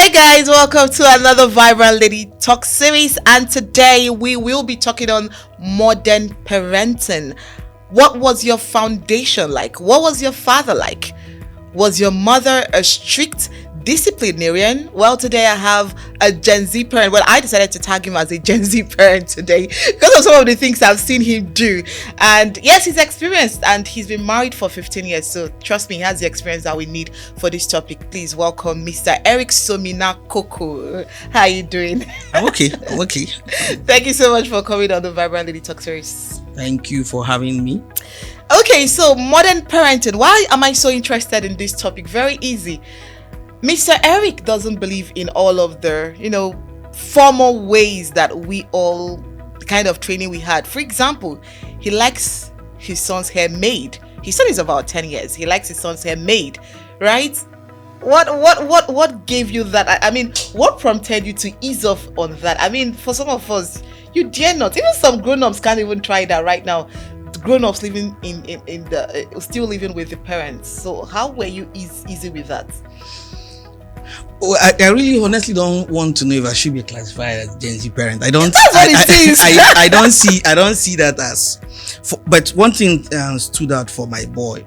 Hey guys, welcome to another Vibrant Lady Talk series, and today we will be talking on modern parenting. What was your foundation like? What was your father like? Was your mother a strict disciplinarian? Well, today I have a Gen Z parent. Well, I decided to tag him as a Gen Z parent today because of some of the things I've seen him do. And yes, he's experienced and he's been married for 15 years. So trust me, he has the experience that we need for this topic. Please welcome Mr. Eric Somina Koko. How are you doing? I'm okay. Thank you so much for coming on the Vibrant Lady Talk series. Thank you for having me. Okay, so modern parenting. Why am I so interested in this topic? Very easy. Mr. Eric doesn't believe in all of the, formal ways that we all, the kind of training we had. For example, he likes his son's hair made. His son is about 10 years. He likes his son's hair made, right? What gave you that? I mean, what prompted you to ease off on that? I mean, for some of us, you dare not. Even some grown-ups can't even try that right now. Grown-ups living still living with the parents. So how were you easy with that? Oh, I really honestly don't want to know if I should be classified as Gen Z parent. I don't. That's what it is. I don't see that as. But one thing stood out for my boy.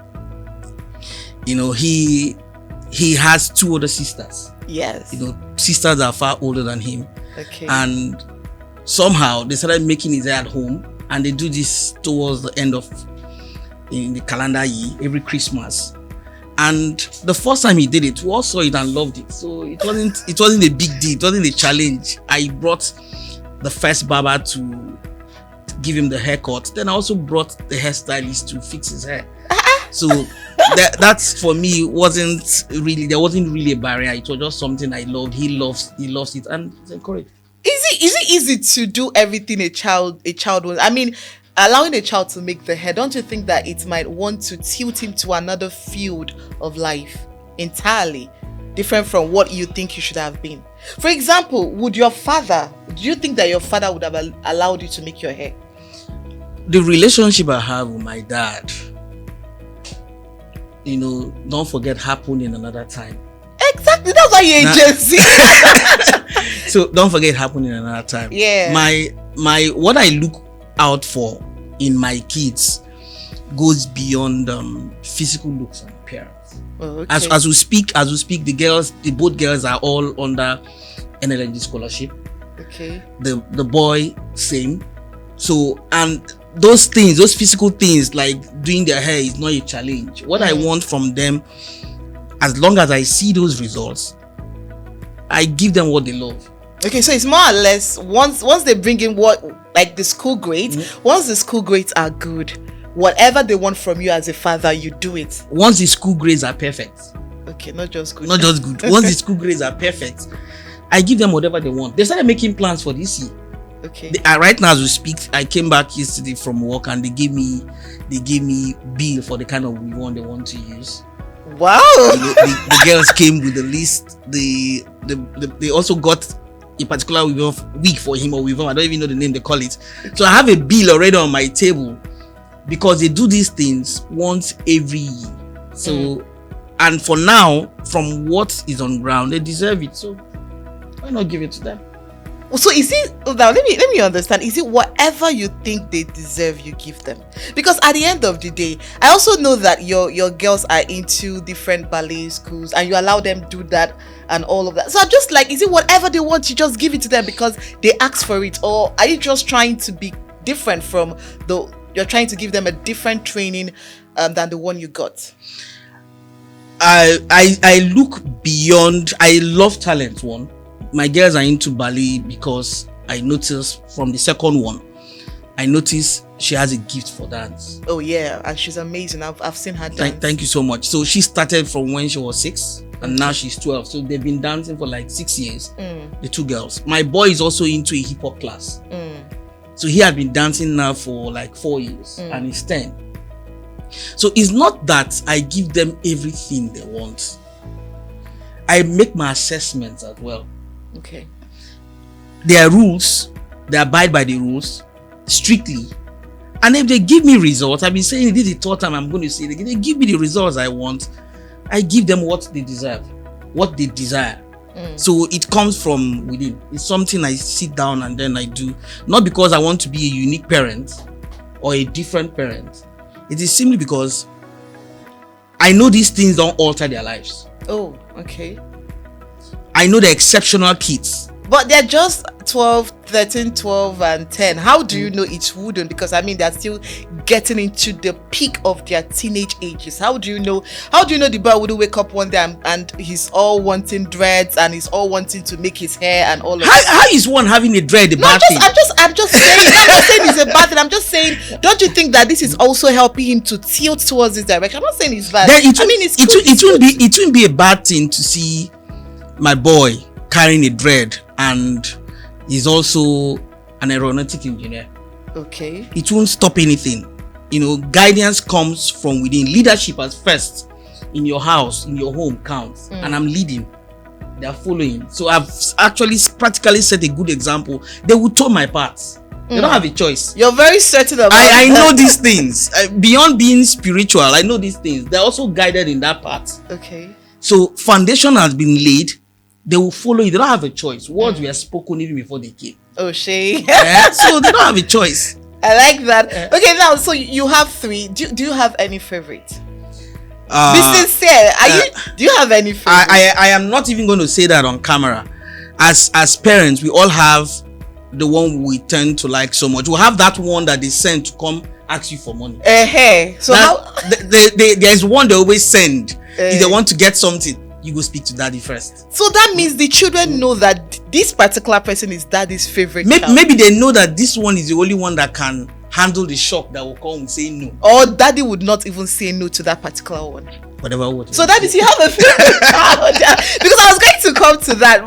He has two older sisters. Yes. Sisters are far older than him. Okay. And somehow they started making his hair at home, and they do this towards the end of in the calendar year every Christmas. And the first time he did it, we all saw it and loved it. So it wasn't a big deal. It wasn't a challenge. I brought the first barber to give him the haircut. Then I also brought the hairstylist to fix his hair. So that's for me there wasn't really a barrier. It was just something I loved. He loves it, and it's encouraged. Is it easy to do everything a child wants? I mean, allowing a child to make the hair, don't you think that it might want to tilt him to another field of life entirely different from what you think you should have been? For example, do you think that your father would have allowed you to make your hair? The relationship I have with my dad, don't forget, happened in another time. Exactly, that's why you're a Gen Z. So don't forget, happened in another time. Yeah. My what I look out for in my kids goes beyond physical looks and appearance. Oh, okay. As we speak, both girls are all under NLND scholarship. Okay. The boy same. So, and those physical things like doing their hair is not a challenge. What I want from them, as long as I see those results, I give them what they love. Okay, so it's more or less once they bring in the school grades. Once the school grades are good, whatever they want from you as a father, you do it. Once the school grades are perfect. Okay, not just good. Once the school grades are perfect, I give them whatever they want. They started making plans for this year. Okay. Right now as we speak, I came back yesterday from work and they gave me bill for the kind of weave they want to use. Wow. The girls came with the list. They also got a particular wig for him or weave. I don't even know the name they call it. So I have a bill already on my table because they do these things once every year. So and for now, from what is on ground, they deserve it. So why not give it to them? So is it now? Let me understand. Is it whatever you think they deserve, you give them? Because at the end of the day, I also know that your girls are into different ballet schools, and you allow them do that and all of that. So I'm just like, is it whatever they want, you just give it to them because they ask for it, or are you just trying to be different from you're trying to give them a different training than the one you got? I look beyond. I love talent. One. My girls are into ballet because I noticed from the second one, I noticed she has a gift for dance. Oh yeah, and she's amazing. I've seen her dance. Thank you so much. So she started from when she was 6 and now she's 12. So they've been dancing for like 6 years. The two girls. My boy is also into a hip hop class. So he had been dancing now for like 4 years and he's 10. So it's not that I give them everything they want. I make my assessments as well. Okay. There are rules. They abide by the rules strictly. And if they give me results, I've been saying this is the third time I'm going to say it again. They give me the results I want. I give them what they deserve, what they desire. So it comes from within. It's something I sit down and then I do, not because I want to be a unique parent or a different parent. It is simply because I know these things don't alter their lives. Oh, okay. I know they're exceptional kids. But they're just 12, 13, 12, and 10. How do you know it wouldn't? Because I mean, they're still getting into the peak of their teenage ages. How do you know? How do you know the boy wouldn't wake up one day and he's all wanting dreads and he's all wanting to make his hair and all of that? How is one having a dread a No, bad thing? I'm just saying. I'm not saying it's a bad thing. I'm just saying, don't you think that this is also helping him to tilt towards this direction? I'm not saying it's bad. Then it wouldn't be a bad thing to see my boy carrying a dread and he's also an aeronautic engineer. Okay. It won't stop anything. Guidance comes from within. Leadership as first in your house, in your home counts. And I'm leading. They are following. So I've actually practically set a good example. They will toe my path. They don't have a choice. You're very certain about I know these things. Beyond being spiritual, I know these things. They're also guided in that path. Okay. So foundation has been laid. They will follow you. They don't have a choice. Words were spoken even before they came. Oh, Shay. So they don't have a choice. I like that. Okay, now, so you have 3. Do you have any favorite? Be sincere. Do you have any favorite? I am not even going to say that on camera. As parents, we all have the one we tend to like so much. We have that one that they send to come ask you for money. So there's one they always send. If they want to get something, you go speak to daddy first. So that means the children know that this particular person is daddy's favorite child. Maybe they know that this one is the only one that can handle the shock that will come saying no. Or daddy would not even say no to that particular one. Whatever. So that means you have a favorite child. Because I was going to come to that.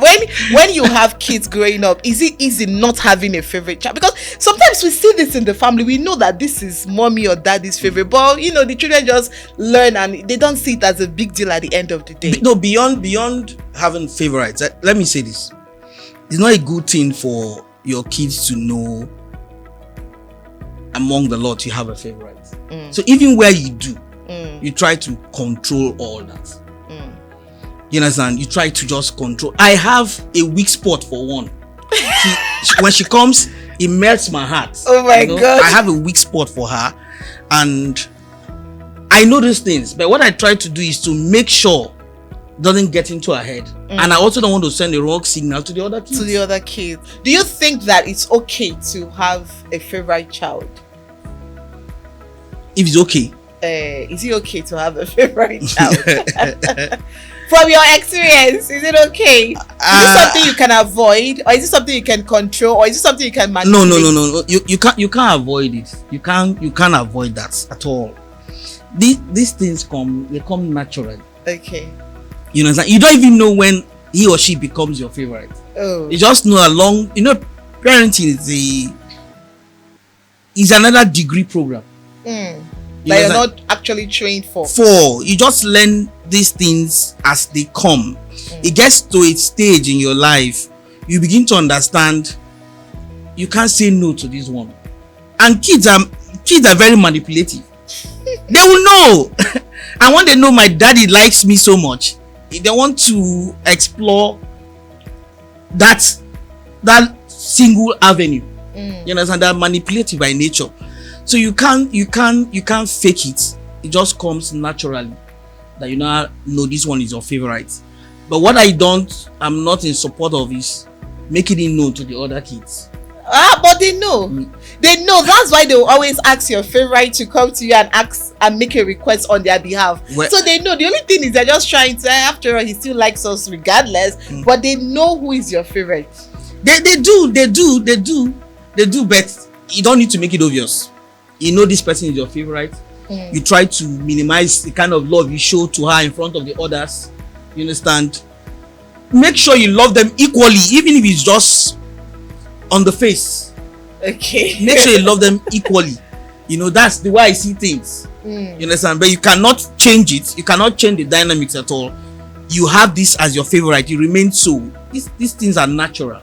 When you have kids growing up, is it easy not having a favorite child? Because sometimes we see this in the family. We know that this is mommy or daddy's favorite, but the children just learn and they don't see it as a big deal at the end of the day. No, beyond having favorites, let me say this. It's not a good thing for your kids to know among the lot you have a favorite. So even where you do, you try to control all that. You understand? You try to just control. I have a weak spot for one. When she comes, it melts my heart. Oh my God. I have a weak spot for her. And I know these things. But what I try to do is to make sure it doesn't get into her head. And I also don't want to send a wrong signal to the other kids. Do you think that it's okay to have a favorite child? If it's okay. Is it okay to have a favorite child? From your experience, is it okay? Is it something you can avoid, or is it something you can control, or is it something you can manipulate? No. You can't avoid it. You can't avoid that at all. These things come naturally. Okay. You know, you don't even know when he or she becomes your favorite. Oh. You just know parenting is another degree program. That you're not actually trained for. You just learn these things as they come. It gets to a stage in your life, you begin to understand you can't say no to this one. And kids are very manipulative. They will know. And when they know my daddy likes me so much, they want to explore that single avenue. You understand? They're manipulative by nature. So you can't fake it. It just comes naturally that you now know this one is your favorite. But what I'm not in support of is making it known to the other kids. But they know. They know. That's why they will always ask your favorite to come to you and ask and make a request on their behalf. So they know. The only thing is they're just trying to, after all, he still likes us regardless. But they know who is your favorite. They do, but you don't need to make it obvious. You know this person is your favorite. You try to minimize the kind of love you show to her in front of the others. You understand? Make sure you love them equally, even if it's just on the face. Okay. Make sure you love them equally. That's the way I see things. You understand? But you cannot change it. You cannot change the dynamics at all. You have this as your favorite. You remain so. These things are natural.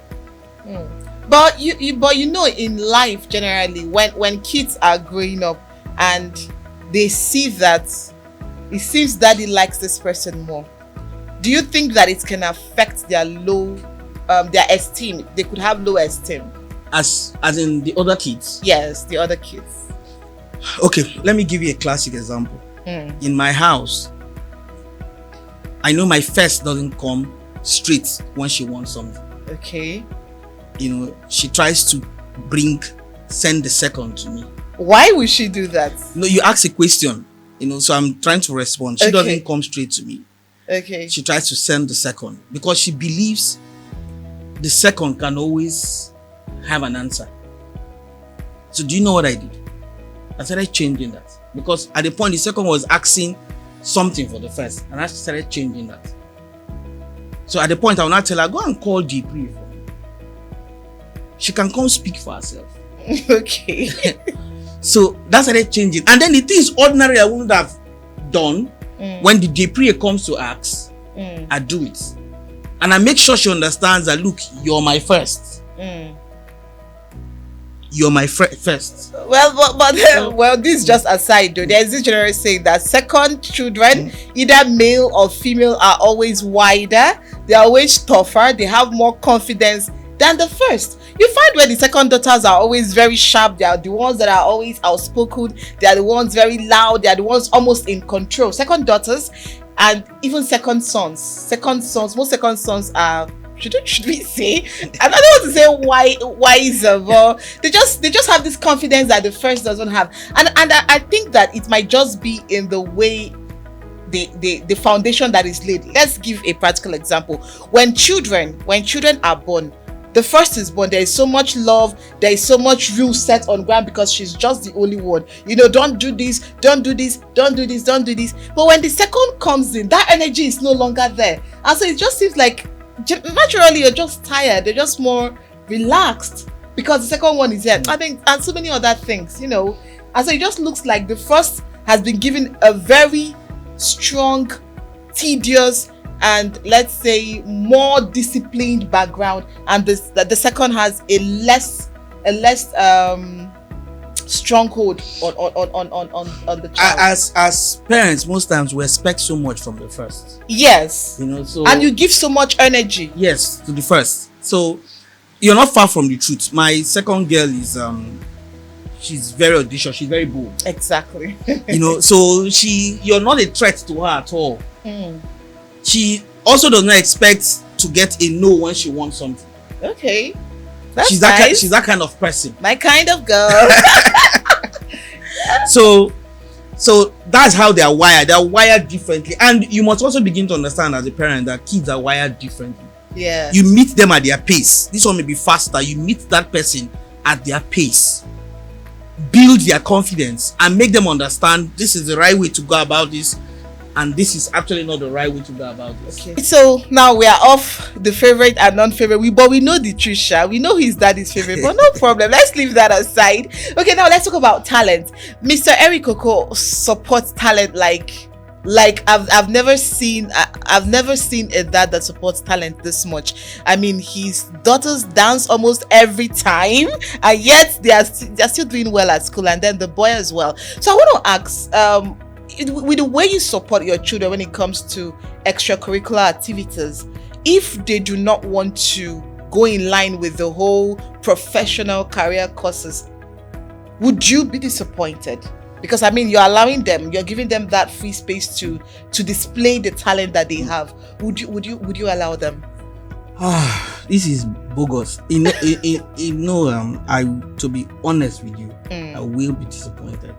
But in life generally, when kids are growing up and they see that it seems daddy likes this person more, do you think that it can affect their their esteem? They could have low esteem. As in the other kids? Yes, the other kids. Okay, let me give you a classic example. In my house, I know my first doesn't come straight when she wants something. Okay. She tries to send the second to me. Why would she do that? No, you ask a question, so I'm trying to respond. She doesn't come straight to me. Okay. She tries to send the second because she believes the second can always have an answer. So do you know what I did? I started changing that, because at the point the second was asking something for the first, and I started changing that. So at the point I will not tell her, go and call Deepri for me. She can come speak for herself. Okay. So that started changing, and then the things ordinary I wouldn't have done, when the Deepri comes to ask, I do it, and I make sure she understands that, look, you're my first. You're my first. Well, this is just aside though. There's this general saying that second children, either male or female, are always wider, they're always tougher, they have more confidence than the first. You find where the second daughters are always very sharp, they are the ones that are always outspoken, they are the ones very loud, they are the ones almost in control. Second daughters and even second sons, most second sons are, should we say, I don't want to say wiser, but they just have this confidence that the first doesn't have, and I think that it might just be in the way the foundation that is laid. Let's give a practical example. When children are born, the first is born, there is so much love, there is so much rule set on ground, because she's just the only one. Don't do this, don't do this, don't do this, don't do this. But when the second comes in, that energy is no longer there, and so it just seems like naturally you're just tired, they're just more relaxed because the second one is here. I think, and so many other things, and so it just looks like the first has been given a very strong, tedious, and let's say more disciplined background, and the second has a less stronghold on the child. As parents, most times we expect so much from the first. Yes. So, and you give so much energy. Yes, to the first. So you're not far from the truth. My second girl is she's very audacious, she's very bold. Exactly. So you're not a threat to her at all. She also does not expect to get a no when she wants something. Okay. That's she's nice. She's that kind of person. My kind of girl. So that's how they are wired. They are wired differently, and you must also begin to understand as a parent that kids are wired differently. Yeah. You meet them at their pace. This one may be faster. You meet that person at their pace. Build their confidence and make them understand this is the right way to go about this, and this is actually not the right way to go about this. Okay. So now we are off the favorite and non-favorite. But we know the truth, Sha. We know his daddy's favorite, but no problem. Let's leave that aside. Okay, now let's talk about talent. Mr. Eric Coco supports talent like I've never seen a dad that supports talent this much. I mean, his daughters dance almost every time, and yet they're still doing well at school, and then the boy as well. So I want to ask, with the way you support your children when it comes to extracurricular activities, if they do not want to go in line with the whole professional career courses, would you be disappointed? Because I mean, you're allowing them, you're giving them that free space to display the talent that they have. Would you allow them? This is bogus. To be honest with you, I will be disappointed.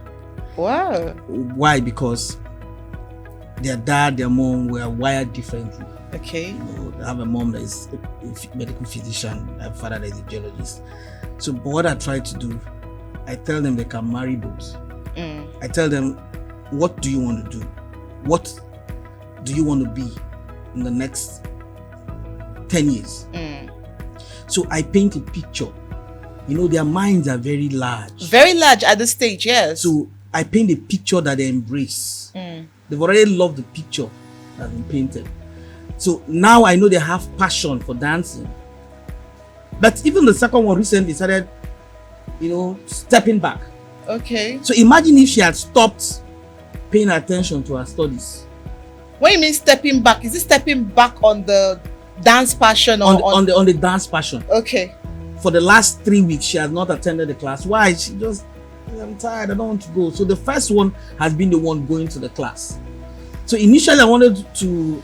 Wow. Why? Because their dad, their mom were wired differently. Okay. They have a mom that is a medical physician, a father that is a geologist. So, but what I try to do, I tell them they can marry both. I tell them, what do you want to do? What do you want to be in the next 10 years? So I paint a picture. Their minds are very large. Very large at this stage, yes. So I paint a picture that they embrace. They've already loved the picture that's been painted. So now I know they have passion for dancing. But even the second one recently started, stepping back. Okay. So imagine if she had stopped paying attention to her studies. When you mean stepping back, is it stepping back on the dance passion or on the dance passion? Okay. For the last 3 weeks, she has not attended the class. Why? She just, I'm tired, I don't want to go. So the first one has been the one going to the class. So initially I wanted to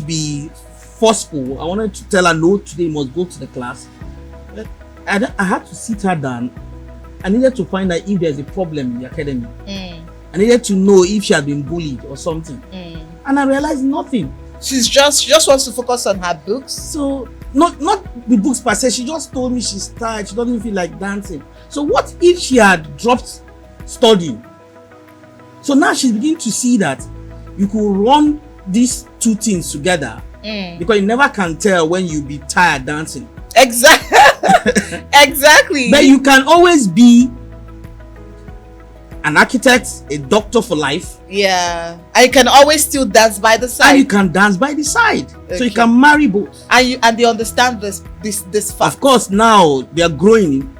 be forceful. I wanted to tell her, no, today you must go to the class. But I had to sit her down. I needed to find out if there's a problem in the academy. I needed to know if she had been bullied or something. And I realized nothing. She just wants to focus on her books. So not the books per se. She just told me she's tired. She doesn't feel like dancing. So what if she had dropped studying? So now she's beginning to see that you could run these two things together, because you never can tell when you be tired dancing. Exactly. Exactly. But you can always be an architect, a doctor for life. Yeah. And you can always still dance by the side. And you can dance by the side. Okay. So you can marry both. And they understand this fact. Of course, now they are growing.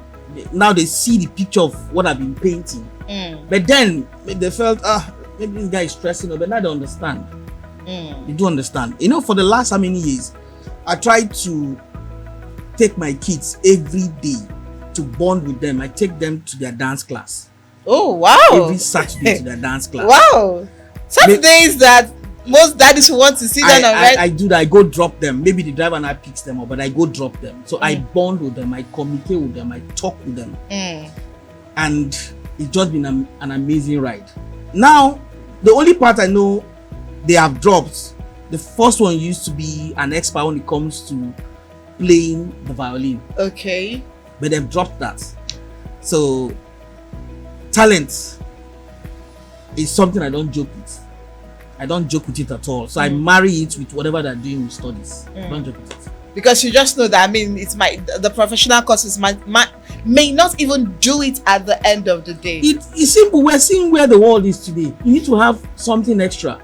Now they see the picture of what I've been painting. But then they felt, maybe this guy is stressing, but now they understand. They do understand. For the last how many years, I tried to take my kids every day to bond with them. I take them to their dance class. Oh, wow. Every Saturday to their dance class. Wow. Saturdays that most daddies want to see them. I do that. I go drop them. Maybe the driver now picks them up, but I go drop them. So I bond with them. I communicate with them. I talk with them. And it's just been an amazing ride. Now, the only part I know they have dropped, the first one used to be an expert when it comes to playing the violin. Okay. But they've dropped that. So talent is something I don't joke with. I don't joke with it at all. So I marry it with whatever they're doing with studies. I don't joke with it. Because you just know that, the professional courses may not even do it at the end of the day. It's simple. We're seeing where the world is today. You need to have something extra.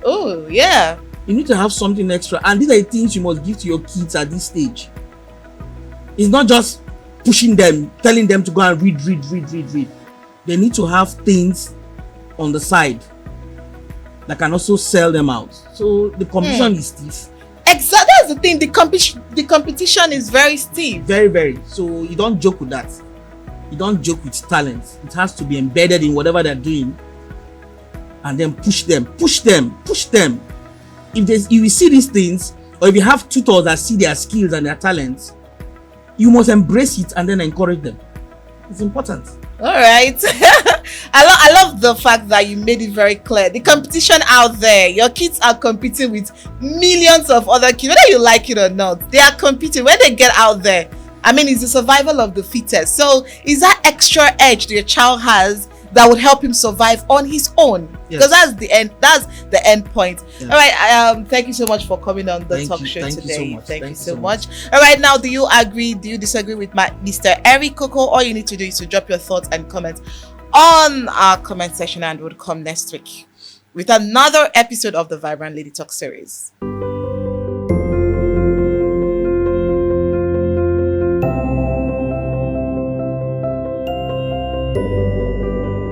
Oh, yeah. You need to have something extra. And these are the things you must give to your kids at this stage. It's not just pushing them, telling them to go and read. They need to have things on the side that can also sell them out. So the competition is stiff. Exactly, that's the thing. The competition is very stiff. Very, very. So you don't joke with that. You don't joke with talent. It has to be embedded in whatever they're doing, and then push them. If you see these things, or if you have tutors that see their skills and their talents, you must embrace it and then encourage them. It's important. All right. I love the fact that you made it very clear. The competition out there, your kids are competing with millions of other kids, whether you like it or not. They are competing. When they get out there, it's the survival of the fittest. So is that extra edge your child has that would help him survive on his own? Because that's the end point. All right. Thank you so much for coming on the talk show today. Thank you so much. All right, now, do you agree, do you disagree with Mr. Eric Coco? All you need to do is to drop your thoughts and comments on our comment section, and we'll come next week with another episode of the Vibrant Lady Talk series.